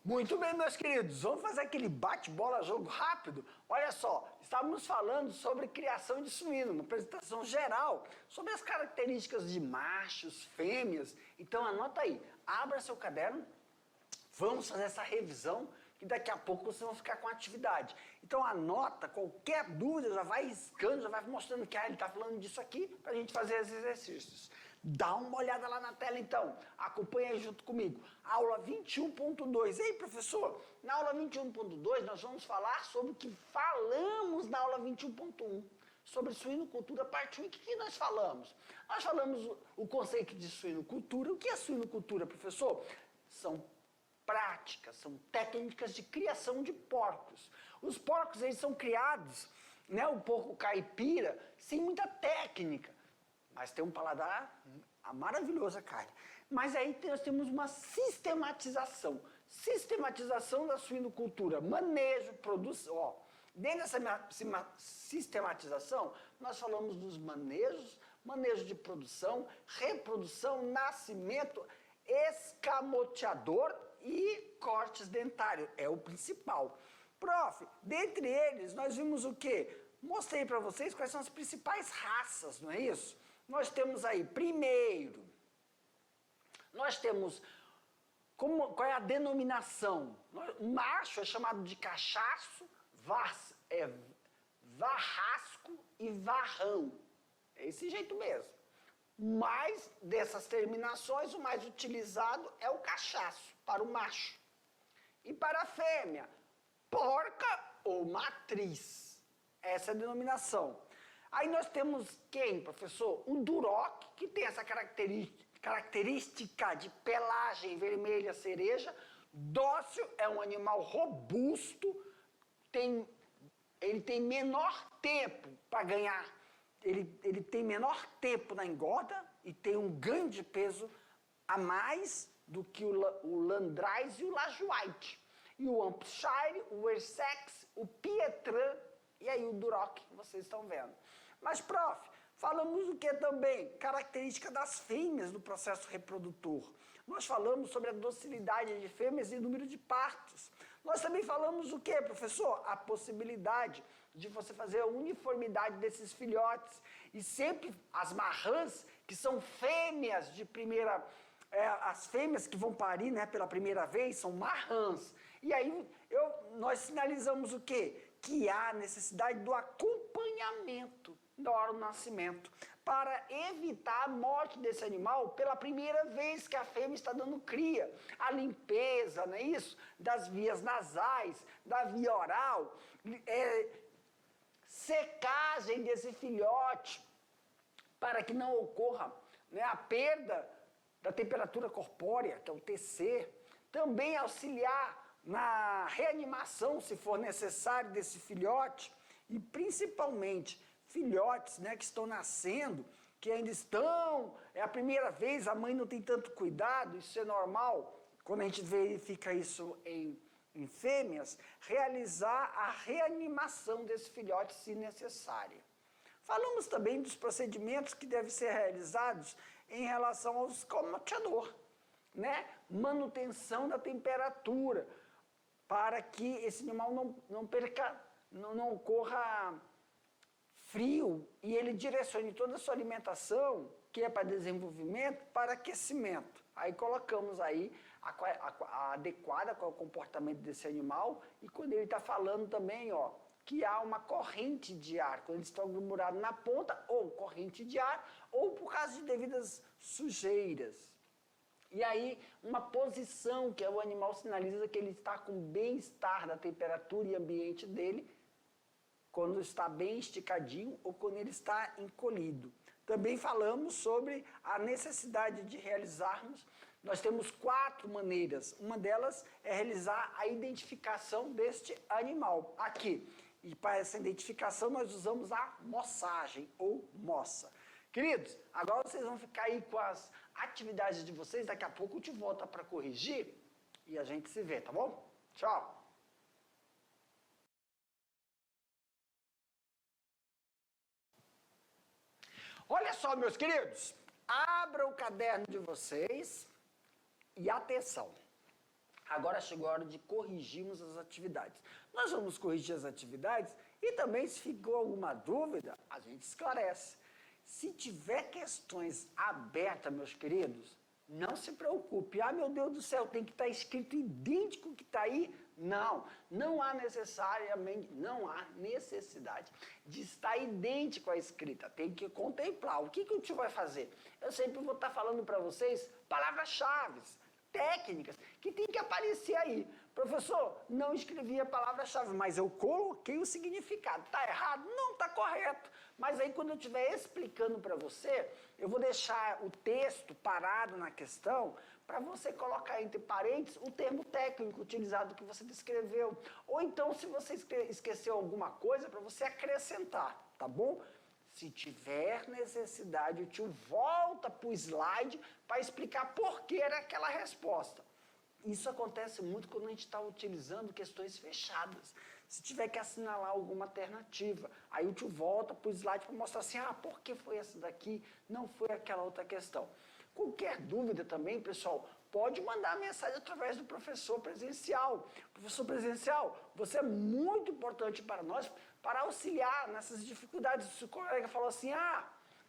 Muito bem, meus queridos, vamos fazer aquele bate-bola jogo rápido? Olha só, estávamos falando sobre criação de suíno, uma apresentação geral sobre as características de machos, fêmeas. Então anota aí, abra seu caderno, vamos fazer essa revisão que daqui a pouco vocês vão ficar com a atividade. Então anota, qualquer dúvida, já vai riscando, já vai mostrando que ele está falando disso aqui para a gente fazer os exercícios. Dá uma olhada lá na tela então, acompanha aí junto comigo. Aula 21.2. Ei, professor, na aula 21.2 nós vamos falar sobre o que falamos na aula 21.1. Sobre suinocultura parte 1. O que nós falamos? Nós falamos o conceito de suinocultura. O que é suinocultura, professor? São práticas, são técnicas de criação de porcos. Os porcos, eles são criados, né, o porco caipira, sem muita técnica, mas tem um paladar maravilhoso a carne. Mas aí nós temos uma sistematização da suinocultura, manejo, produção. Dentro dessa sistematização, nós falamos dos manejos, manejo de produção, reprodução, nascimento, escamoteador e cortes dentários. É o principal. Prof, dentre eles, nós vimos o quê? Mostrei para vocês quais são as principais raças, não é isso? Nós temos aí, primeiro, nós temos, qual é a denominação? O macho é chamado de cachaço, varrasco e varrão. É esse jeito mesmo. Mas dessas terminações, o mais utilizado é o cachaço, para o macho. E para a fêmea, porca ou matriz. Essa é a denominação. Aí nós temos quem, professor? O duroc, que tem essa característica de pelagem vermelha cereja. Dócil, é um animal robusto, ele tem menor tempo para ganhar. Ele tem menor tempo na engorda e tem um ganho de peso a mais do que o Landrace e o Lajoie. E o Hampshire, o Wessex, o Pietran e aí o Duroc, vocês estão vendo. Mas, prof, falamos o que também? Característica das fêmeas no processo reprodutor. Nós falamos sobre a docilidade de fêmeas e número de partos. Nós também falamos o que, professor? A possibilidade de você fazer a uniformidade desses filhotes. E sempre as marrãs, que são fêmeas de primeira... as fêmeas que vão parir, né, pela primeira vez são marrãs. E aí nós sinalizamos o quê? Que há necessidade do acompanhamento da hora do nascimento, para evitar a morte desse animal pela primeira vez que a fêmea está dando cria. A limpeza, não é isso? Das vias nasais, da via oral, secagem desse filhote, para que não ocorra, né, a perda da temperatura corpórea, que é o TC. Também auxiliar na reanimação, se for necessário, desse filhote. E principalmente filhotes, né, que estão nascendo, que ainda estão, é a primeira vez, a mãe não tem tanto cuidado, isso é normal, quando a gente verifica isso em fêmeas, realizar a reanimação desse filhote se necessária. Falamos também dos procedimentos que devem ser realizados em relação ao escamoteador, né? Manutenção da temperatura, para que esse animal não ocorra frio e ele direcione toda a sua alimentação, que é para desenvolvimento, para aquecimento. Aí colocamos aí a adequada com o comportamento desse animal, e quando ele está falando também, ó, que há uma corrente de ar, quando eles estão aglomerados na ponta, ou corrente de ar, ou por causa de devidas sujeiras. E aí, uma posição que o animal sinaliza que ele está com bem-estar da temperatura e ambiente dele, quando está bem esticadinho ou quando ele está encolhido. Também falamos sobre a necessidade de realizarmos, nós temos 4 maneiras, uma delas é realizar a identificação deste animal, aqui. E para essa identificação nós usamos a moçagem ou moça. Queridos, agora vocês vão ficar aí com as atividades de vocês, daqui a pouco eu te volto para corrigir e a gente se vê, tá bom? Tchau! Olha só, meus queridos, abra o caderno de vocês e atenção. Agora chegou a hora de corrigirmos as atividades. Nós vamos corrigir as atividades e também, se ficou alguma dúvida, a gente esclarece. Se tiver questões abertas, meus queridos, não se preocupe. Ah, meu Deus do céu, tem que estar escrito idêntico que está aí? Não, não há necessidade de estar idêntico à escrita. Tem que contemplar. O que o tio vai fazer? Eu sempre vou estar falando para vocês palavras-chave, técnicas, que tem que aparecer aí. Professor, não escrevi a palavra-chave, mas eu coloquei o significado. Está errado? Não, está correto. Mas aí, quando eu estiver explicando para você, eu vou deixar o texto parado na questão para você colocar entre parênteses o termo técnico utilizado que você descreveu. Ou então, se você esqueceu alguma coisa, para você acrescentar, tá bom? Se tiver necessidade, o tio volta para o slide para explicar por que era aquela resposta. Isso acontece muito quando a gente está utilizando questões fechadas. Se tiver que assinalar alguma alternativa, aí o tio volta para o slide para mostrar assim, por que foi essa daqui, não foi aquela outra questão. Qualquer dúvida também, pessoal, pode mandar mensagem através do professor presencial. Professor presencial, você é muito importante para nós, para auxiliar nessas dificuldades. Se o colega falou assim,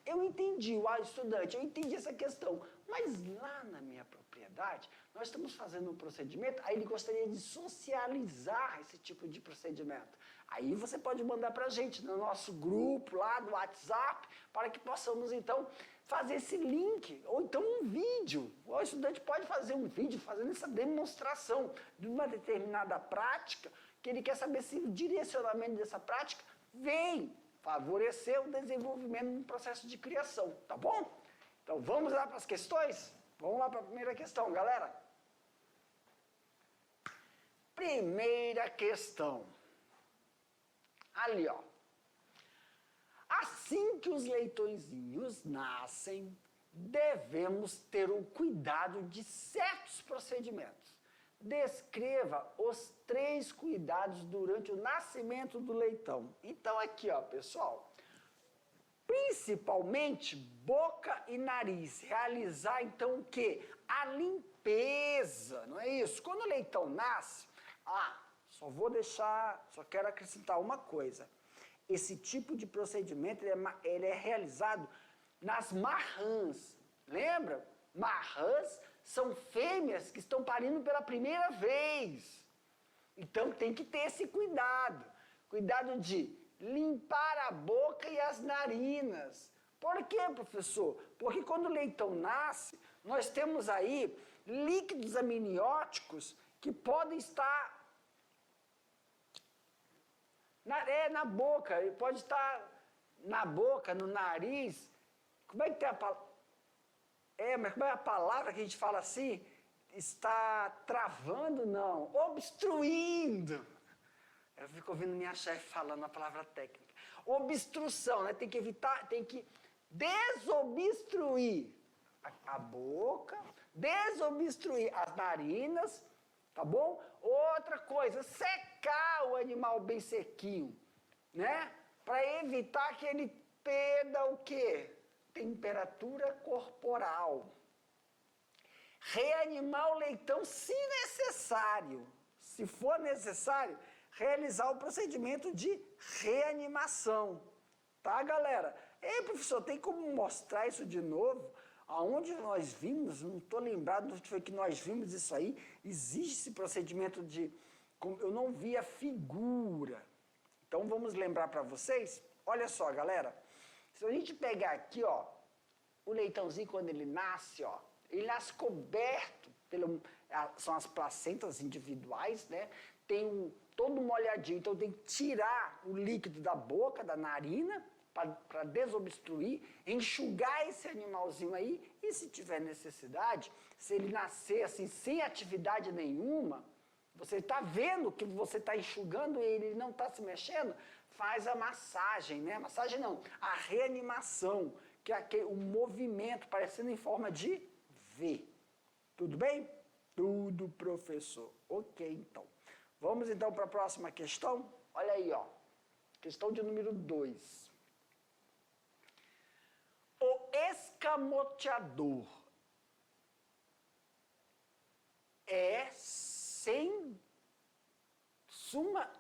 eu entendi, o estudante, eu entendi essa questão, mas lá na minha propriedade, nós estamos fazendo um procedimento, aí ele gostaria de socializar esse tipo de procedimento. Aí você pode mandar para a gente no nosso grupo lá do WhatsApp, para que possamos então fazer esse link, ou então um vídeo. O estudante pode fazer um vídeo fazendo essa demonstração de uma determinada prática, que ele quer saber se o direcionamento dessa prática vem favorecer o desenvolvimento no processo de criação, tá bom? Então vamos lá para as questões? Vamos lá para a primeira questão, galera. Primeira questão. Ali, ó. Assim que os leitõezinhos nascem, devemos ter o cuidado de certos procedimentos. Descreva os 3 cuidados durante o nascimento do leitão. Então, aqui, ó, pessoal. Principalmente boca e nariz. Realizar, então, o quê? A limpeza, não é isso? Quando o leitão nasce, só quero acrescentar uma coisa. Esse tipo de procedimento, ele é realizado nas marrãs. Lembra? Marrãs são fêmeas que estão parindo pela primeira vez. Então, tem que ter esse cuidado. Cuidado de limpar a boca e as narinas. Por quê, professor? Porque quando o leitão nasce, nós temos aí líquidos amnióticos que podem estar na boca. Ele pode estar na boca, no nariz. Como é que tem a palavra? Mas como é a palavra que a gente fala assim? Está travando? Não. Obstruindo. Eu fico ouvindo minha chefe falando a palavra técnica. Obstrução, né? Tem que evitar, tem que desobstruir a boca, desobstruir as narinas, tá bom? Outra coisa, secar o animal bem sequinho, né? Para evitar que ele perda o quê? Temperatura corporal. Reanimar o leitão se necessário. Se for necessário, realizar o procedimento de reanimação. Tá, galera? Ei, professor, tem como mostrar isso de novo? Aonde nós vimos, não estou lembrado onde foi que nós vimos isso aí, existe esse procedimento de... Eu não vi a figura. Então, vamos lembrar para vocês? Olha só, galera. Se a gente pegar aqui, ó, o leitãozinho, quando ele nasce, ó, ele nasce coberto, são as placentas individuais, né? Tem todo molhadinho, então tem que tirar o líquido da boca, da narina, para desobstruir, enxugar esse animalzinho aí, e se tiver necessidade, se ele nascer assim, sem atividade nenhuma, você está vendo que você está enxugando e ele não está se mexendo, faz a massagem, né? Massagem não, a reanimação, que é o movimento parecendo em forma de V. Tudo bem? Tudo, professor. Ok, então. Vamos então para a próxima questão? Olha aí, ó. Questão de número 2. O escamoteador é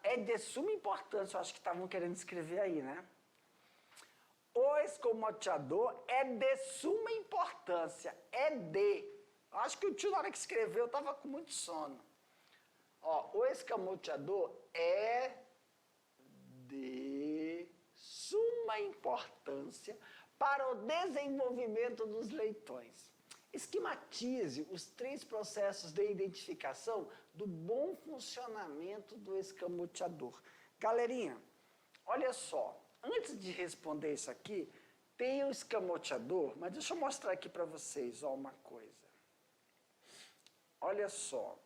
é de suma importância, eu acho que estavam querendo escrever aí, né? O escamoteador é de suma importância, é de. Eu acho que o tio, na hora que escreveu, estava com muito sono. Ó, o escamoteador é de suma importância para o desenvolvimento dos leitões. Esquematize os 3 processos de identificação do bom funcionamento do escamoteador. Galerinha, olha só, antes de responder isso aqui, tem o escamoteador, mas deixa eu mostrar aqui para vocês ó, uma coisa. Olha só.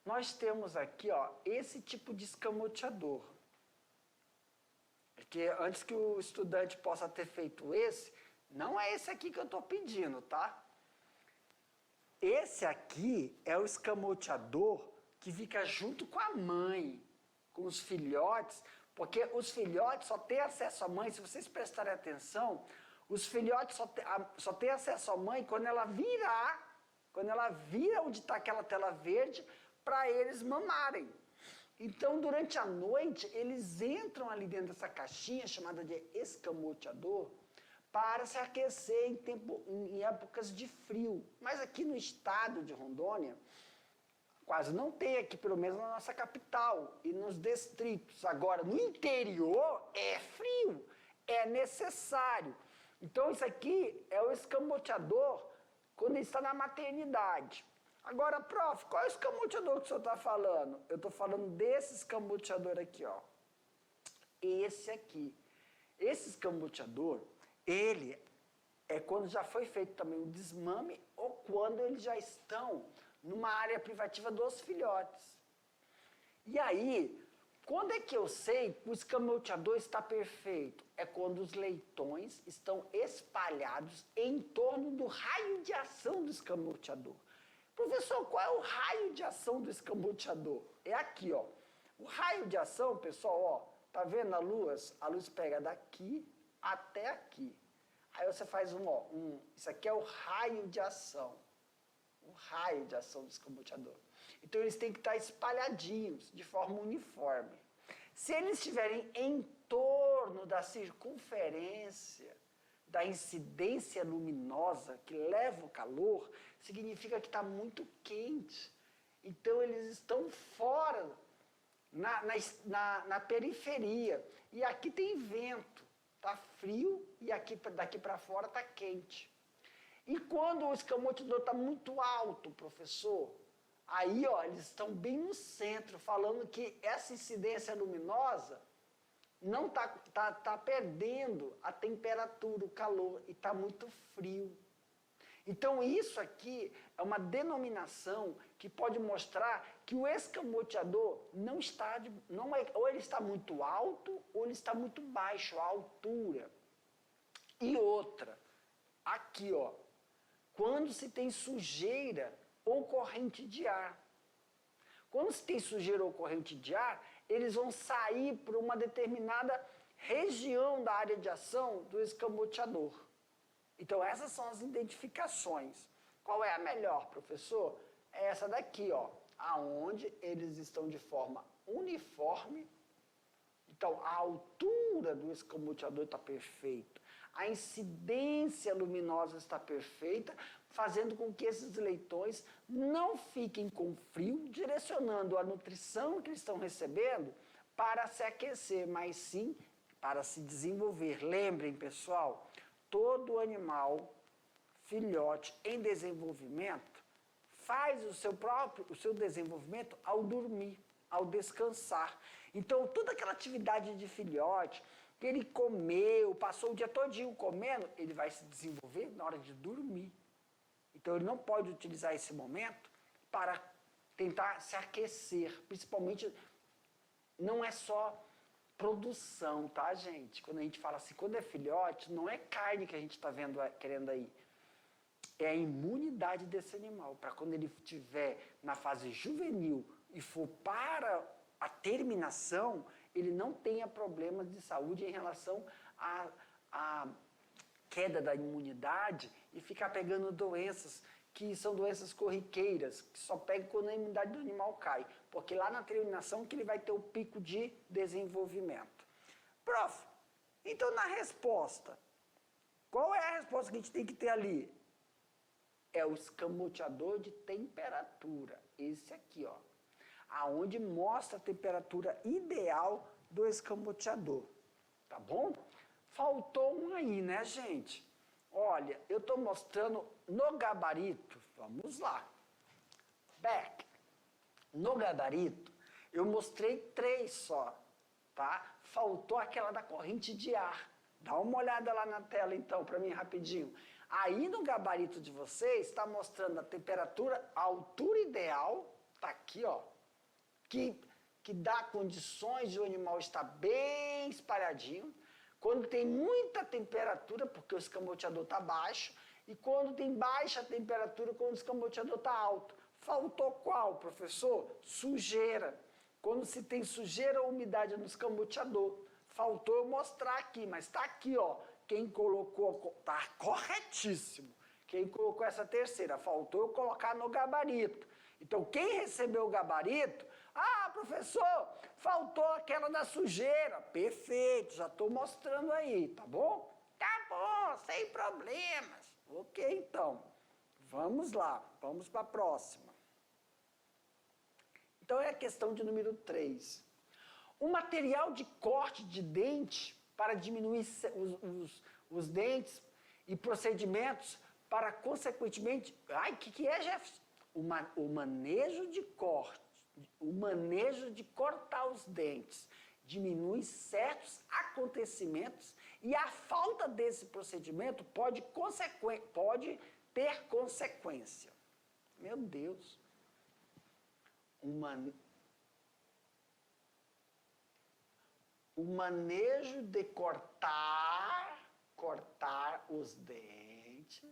Nós temos aqui ó, esse tipo de escamoteador. Porque antes que o estudante possa ter feito esse, não é esse aqui que eu estou pedindo, tá? Esse aqui é o escamoteador que fica junto com a mãe, com os filhotes, porque os filhotes só têm acesso à mãe, se vocês prestarem atenção, os filhotes só têm acesso à mãe quando ela vira onde está aquela tela verde, para eles mamarem. Então, durante a noite, eles entram ali dentro dessa caixinha chamada de escamoteador para se aquecer em épocas de frio. Mas aqui no estado de Rondônia, quase não tem aqui, pelo menos na nossa capital e nos distritos. Agora, no interior, é frio, é necessário. Então, isso aqui é o escamoteador quando ele está na maternidade. Agora, prof, qual é o escamoteador que o senhor está falando? Eu estou falando desse escamoteador aqui, ó. Esse aqui. Esse escamoteador, ele é quando já foi feito também o desmame ou quando eles já estão numa área privativa dos filhotes. E aí, quando é que eu sei que o escamoteador está perfeito? É quando os leitões estão espalhados em torno do raio de ação do escamoteador. Professor, qual é o raio de ação do escamoteador? É aqui, ó. O raio de ação, pessoal, ó, tá vendo a luz? A luz pega daqui até aqui. Aí você faz isso aqui é o raio de ação. O raio de ação do escamoteador. Então eles têm que estar espalhadinhos, de forma uniforme. Se eles estiverem em torno da circunferência da incidência luminosa que leva o calor, significa que está muito quente. Então, eles estão fora, na periferia. E aqui tem vento, está frio, e aqui, daqui para fora está quente. E quando o escamoteador está muito alto, professor, aí ó, eles estão bem no centro, falando que essa incidência luminosa não tá perdendo a temperatura, o calor, e está muito frio. Então, isso aqui é uma denominação que pode mostrar que o escamoteador ou ele está muito alto, ou ele está muito baixo, a altura. E outra, aqui, ó, quando se tem sujeira ou corrente de ar. Quando se tem sujeira ou corrente de ar, eles vão sair para uma determinada região da área de ação do escamoteador. Então, essas são as identificações. Qual é a melhor, professor? É essa daqui, ó, aonde eles estão de forma uniforme. Então, a altura do escamoteador está perfeita, a incidência luminosa está perfeita, fazendo com que esses leitões não fiquem com frio, direcionando a nutrição que eles estão recebendo para se aquecer, mas sim para se desenvolver. Lembrem, pessoal, todo animal filhote em desenvolvimento faz o seu desenvolvimento ao dormir, ao descansar. Então, toda aquela atividade de filhote, que ele comeu, passou o dia todinho comendo, ele vai se desenvolver na hora de dormir. Então, ele não pode utilizar esse momento para tentar se aquecer. Principalmente, não é só produção, tá, gente? Quando a gente fala assim, quando é filhote, não é carne que a gente está querendo aí. É a imunidade desse animal. Para quando ele estiver na fase juvenil e for para a terminação, ele não tenha problemas de saúde em relação à queda da imunidade e ficar pegando doenças que são doenças corriqueiras, que só pegam quando a imunidade do animal cai, porque lá na terminação que ele vai ter o pico de desenvolvimento. Prof, então na resposta, qual é a resposta que a gente tem que ter ali? É o escamoteador de temperatura, esse aqui, ó, aonde mostra a temperatura ideal do escamoteador, tá bom? Faltou um aí, né, gente? Olha, eu estou mostrando no gabarito, vamos lá. Beck, no gabarito, eu mostrei 3 só, tá? Faltou aquela da corrente de ar. Dá uma olhada lá na tela, então, para mim, rapidinho. Aí, no gabarito de vocês, está mostrando a temperatura, a altura ideal, tá aqui, ó, que dá condições de o animal estar bem espalhadinho. Quando tem muita temperatura, porque o escamoteador está baixo, e quando tem baixa temperatura, quando o escamoteador está alto. Faltou qual, professor? Sujeira. Quando se tem sujeira ou umidade no escamoteador. Faltou eu mostrar aqui, mas está aqui, ó. Quem colocou, está corretíssimo. Quem colocou essa terceira, faltou eu colocar no gabarito. Então, quem recebeu o gabarito, professor, faltou aquela da sujeira. Perfeito, já estou mostrando aí, tá bom? Tá bom, sem problemas. Ok, então. Vamos lá, vamos para a próxima. Então, é a questão de número 3. O material de corte de dente para diminuir os dentes e procedimentos para, consequentemente... Ai, o que é, Jefferson? O manejo de corte. O manejo de cortar os dentes diminui certos acontecimentos e a falta desse procedimento pode ter consequência. Meu Deus. O manejo de cortar os dentes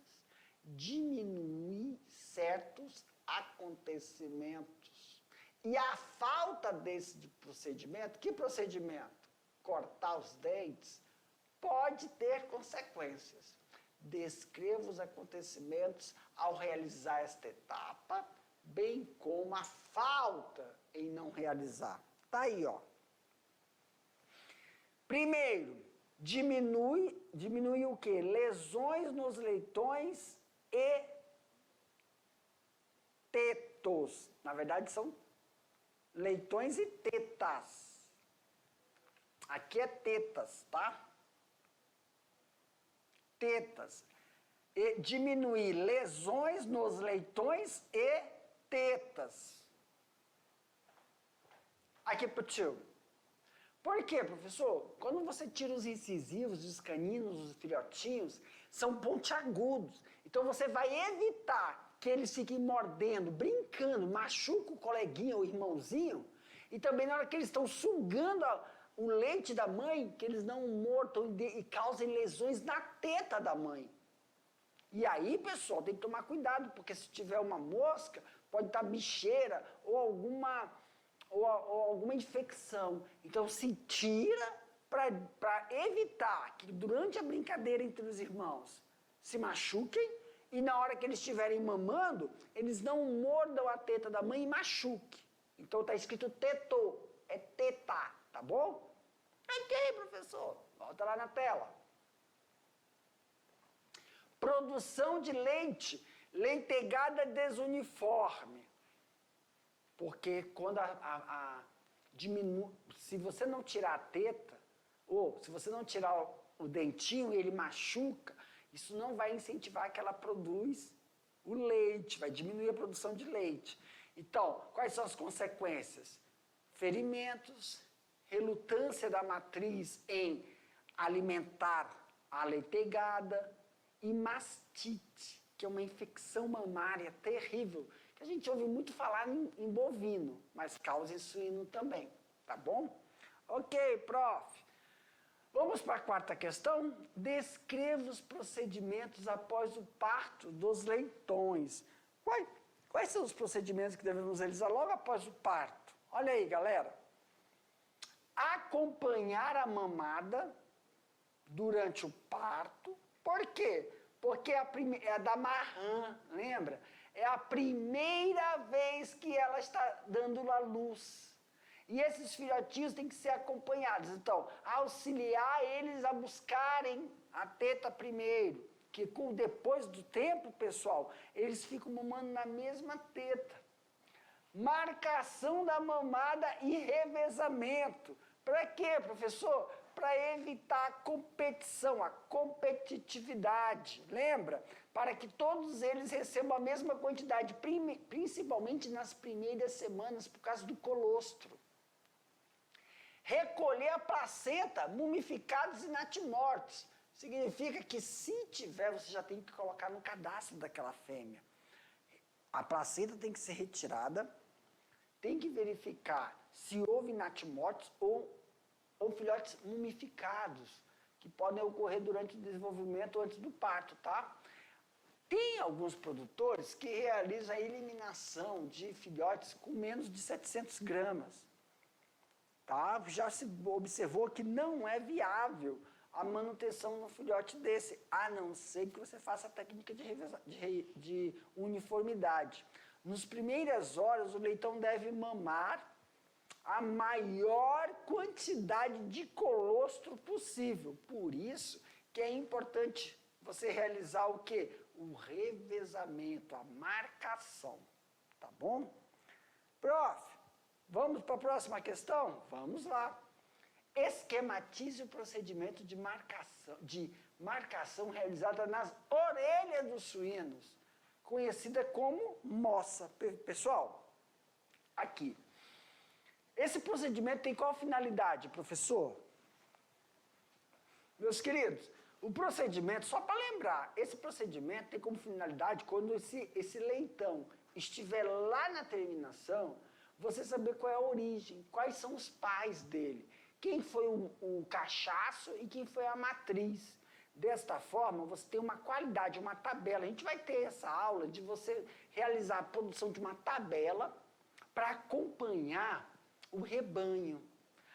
diminui certos acontecimentos. E a falta desse procedimento, que procedimento? Cortar os dentes, pode ter consequências. Descreva os acontecimentos ao realizar esta etapa, bem como a falta em não realizar. Tá aí, ó. Primeiro, diminui o quê? Lesões nos leitões e tetos. Na verdade, são leitões e tetas. Aqui é tetas, tá? Tetas. E diminuir lesões nos leitões e tetas. Aqui pro tio. Por quê, professor? Quando você tira os incisivos, os caninos, os filhotinhos, são pontiagudos. Então você vai evitar que eles fiquem mordendo, brincando, machuca o coleguinha ou irmãozinho. E também na hora que eles estão sugando o leite da mãe, que eles não mordam e causem lesões na teta da mãe. E aí, pessoal, tem que tomar cuidado, porque se tiver uma mosca, pode estar bicheira ou alguma infecção. Então, se tira para evitar que durante a brincadeira entre os irmãos se machuquem e na hora que eles estiverem mamando, eles não mordam a teta da mãe e machuquem. Então, está escrito tetô, é teta, tá bom? Ok, professor. Volta lá na tela. Produção de leite, leitegada desuniforme. Porque quando se você não tirar a teta, ou se você não tirar o dentinho e ele machuca, isso não vai incentivar que ela produz o leite, vai diminuir a produção de leite. Então, quais são as consequências? Ferimentos, relutância da matriz em alimentar a leitegada e mastite, que é uma infecção mamária terrível, que a gente ouve muito falar em bovino, mas causa em suíno também, tá bom? Ok, prof. Vamos para a quarta questão? Descreva os procedimentos após o parto dos leitões. Quais são os procedimentos que devemos realizar logo após o parto? Olha aí, galera. Acompanhar a mamada durante o parto. Por quê? Porque é da Marran, lembra? É a primeira vez que ela está dando a luz. E esses filhotinhos têm que ser acompanhados. Então, auxiliar eles a buscarem a teta primeiro. Que depois do tempo, pessoal, eles ficam mamando na mesma teta. Marcação da mamada e revezamento. Para quê, professor? Para evitar a competição, a competitividade. Lembra? Para que todos eles recebam a mesma quantidade, principalmente nas primeiras semanas, por causa do colostro. Recolher a placenta, mumificados e natimortos. Significa que se tiver, você já tem que colocar no cadastro daquela fêmea. A placenta tem que ser retirada, tem que verificar se houve natimortos ou filhotes mumificados, que podem ocorrer durante o desenvolvimento ou antes do parto, tá? Tem alguns produtores que realizam a eliminação de filhotes com menos de 700 gramas. Tá? Já se observou que não é viável a manutenção no filhote desse, a não ser que você faça a técnica de uniformidade. Nas primeiras horas, o leitão deve mamar a maior quantidade de colostro possível. Por isso que é importante você realizar o quê? O revezamento, a marcação. Tá bom? Prof, vamos para a próxima questão? Vamos lá. Esquematize o procedimento de marcação realizada nas orelhas dos suínos, conhecida como moça. Pessoal, aqui. Esse procedimento tem qual finalidade, professor? Meus queridos, o procedimento, só para lembrar, esse procedimento tem como finalidade, quando esse leitão estiver lá na terminação, você saber qual é a origem, quais são os pais dele, quem foi o cachaço e quem foi a matriz. Desta forma, você tem uma qualidade, uma tabela. A gente vai ter essa aula de você realizar a produção de uma tabela para acompanhar o rebanho,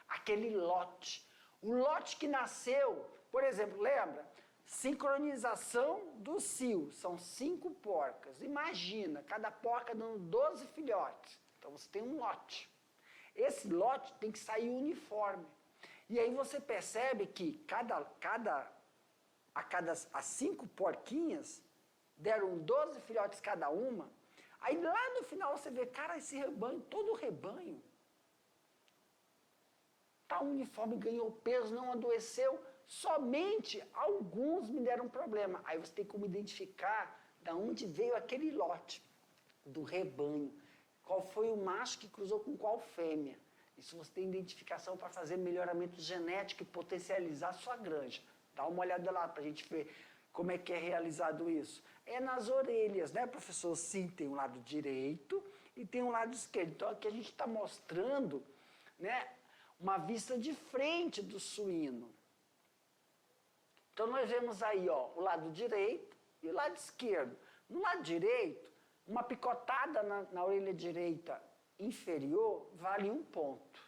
aquele lote. O lote que nasceu, por exemplo, lembra? Sincronização do cio, são 5 porcas. Imagina, cada porca dando 12 filhotes. Então você tem um lote. Esse lote tem que sair uniforme. E aí você percebe que as 5 porquinhas deram 12 filhotes cada uma. Aí lá no final você vê, cara, esse rebanho, todo o rebanho está uniforme, ganhou peso, não adoeceu. Somente alguns me deram problema. Aí você tem como identificar de onde veio aquele lote do rebanho. Qual foi o macho que cruzou com qual fêmea. Isso você tem identificação para fazer melhoramento genético e potencializar a sua granja. Dá uma olhada lá para a gente ver como é que é realizado isso. É nas orelhas, né, professor? Sim, tem um lado direito e tem um lado esquerdo. Então aqui a gente está mostrando, né, uma vista de frente do suíno. Então nós vemos aí, ó, o lado direito e o lado esquerdo. No lado direito, uma picotada na orelha direita inferior vale 1 ponto.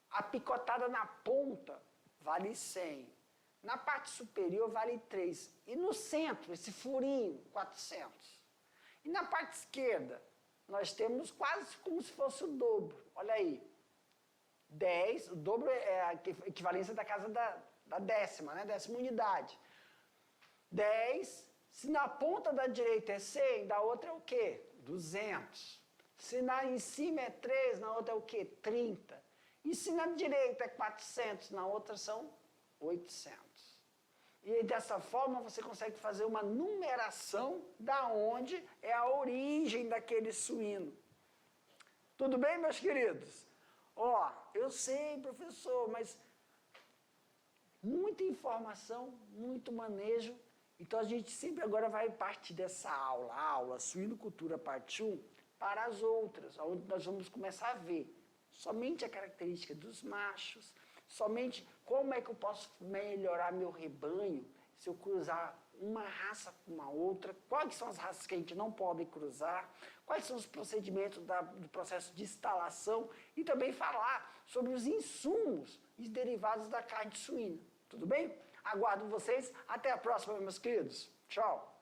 A picotada na ponta vale 100. Na parte superior vale 3. E no centro, esse furinho, 400. E na parte esquerda, nós temos quase como se fosse o dobro. Olha aí. 10, o dobro é a equivalência da casa da décima, né? 10ª unidade. 10, se na ponta da direita é 100, da outra é o quê? 200. Se em cima é 3, na outra é o quê? 30. E se na direita é 400, na outra são 800. E dessa forma você consegue fazer uma numeração da onde é a origem daquele suíno. Tudo bem, meus queridos? Ó, eu sei, professor, mas muita informação, muito manejo. Então a gente sempre agora vai partir dessa aula Suinocultura Parte 1, para as outras, onde nós vamos começar a ver somente a característica dos machos, somente como é que eu posso melhorar meu rebanho se eu cruzar uma raça com uma outra, quais são as raças que a gente não pode cruzar, quais são os procedimentos do processo de instalação e também falar sobre os insumos e derivados da carne suína. Tudo bem? Aguardo vocês. Até a próxima, meus queridos. Tchau.